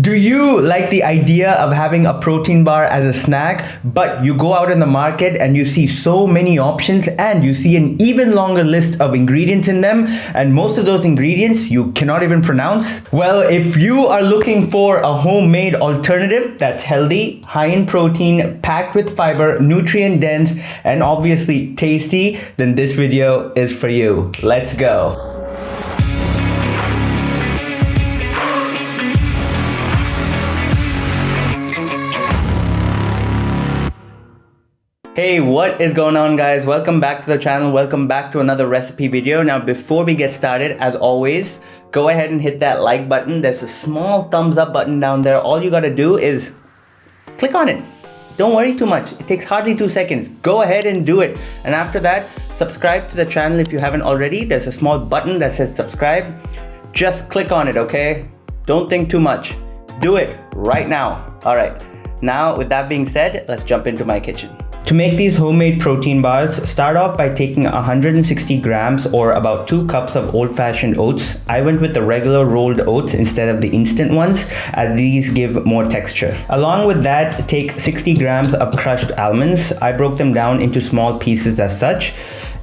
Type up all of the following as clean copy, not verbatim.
Do you like the idea of having a protein bar as a snack, but you go out in the market and you see so many options and you see an even longer list of ingredients in them, and most of those ingredients you cannot even pronounce? Well, if you are looking for a homemade alternative that's healthy, high in protein, packed with fiber, nutrient dense, and obviously tasty, then this video is for you. Let's go. Hey, what is going on, guys? Welcome back to the channel. Welcome back to another recipe video. Now, before we get started, as always, go ahead and hit that like button. There's a small thumbs up button down there. All you gotta do is click on it. Don't worry too much. It takes hardly 2 seconds. Go ahead and do it. And after that, subscribe to the channel if you haven't already. There's a small button that says subscribe. Just click on it, okay? Don't think too much. Do it right now. All right. Now, with that being said, let's jump into my kitchen. To make these homemade protein bars, start off by taking 160 grams or about 2 cups of old-fashioned oats. I went with the regular rolled oats instead of the instant ones, as these give more texture. Along with that, take 60 grams of crushed almonds. I broke them down into small pieces as such,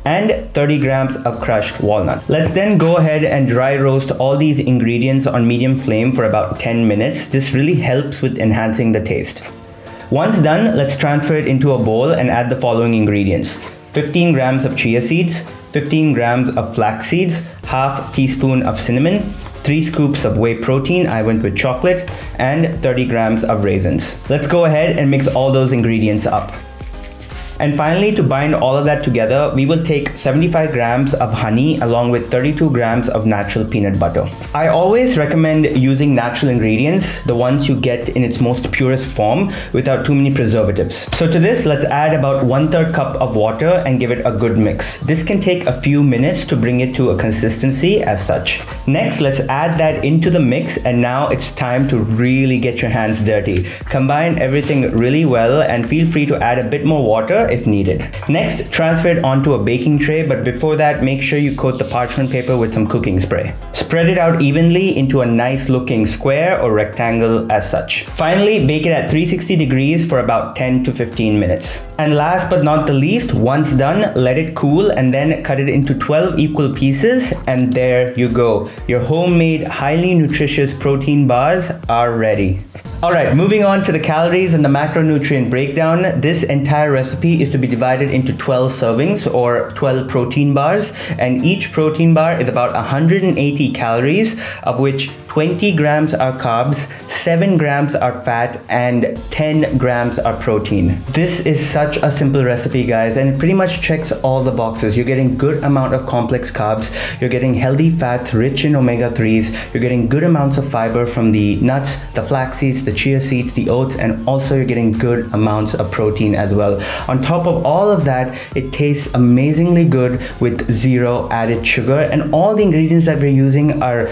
and 30 grams of crushed walnut. Let's then go ahead and dry roast all these ingredients on medium flame for about 10 minutes. This really helps with enhancing the taste. Once done, let's transfer it into a bowl and add the following ingredients: 15 grams of chia seeds, 15 grams of flax seeds, half teaspoon of cinnamon, 3 scoops of whey protein, I went with chocolate, and 30 grams of raisins. Let's go ahead and mix all those ingredients up. And finally, to bind all of that together, we will take 75 grams of honey along with 32 grams of natural peanut butter. I always recommend using natural ingredients, the ones you get in its most purest form, without too many preservatives. So to this, let's add about 1/3 cup of water and give it a good mix. This can take a few minutes to bring it to a consistency as such. Next, let's add that into the mix, and now it's time to really get your hands dirty. Combine everything really well and feel free to add a bit more water if needed. Next, transfer it onto a baking tray, but before that, make sure you coat the parchment paper with some cooking spray. Spread it out evenly into a nice looking square or rectangle as such. Finally, bake it at 360 degrees for about 10 to 15 minutes. And last but not the least, once done, let it cool and then cut it into 12 equal pieces, and there you go. Your homemade, highly nutritious protein bars are ready. Alright, moving on to the calories and the macronutrient breakdown. This entire recipe is to be divided into 12 servings or 12 protein bars, and each protein bar is about 180 calories, of which 20 grams are carbs, 7 grams are fat, and 10 grams are protein. This is such a simple recipe, guys, and it pretty much checks all the boxes. You're getting good amount of complex carbs, you're getting healthy fats rich in omega-3s, you're getting good amounts of fiber from the nuts, the flax seeds, the chia seeds, the oats, and also you're getting good amounts of protein as well. On top of all of that, it tastes amazingly good with 0 added sugar, and all the ingredients that we're using are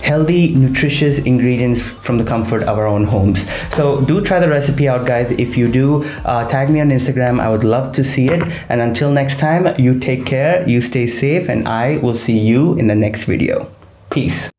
healthy, nutritious ingredients from the comfort of our own homes. So do try the recipe out, guys. If you do, tag me on Instagram. I would love to see it. And until next time, you take care, you stay safe, and I will see you in the next video. Peace.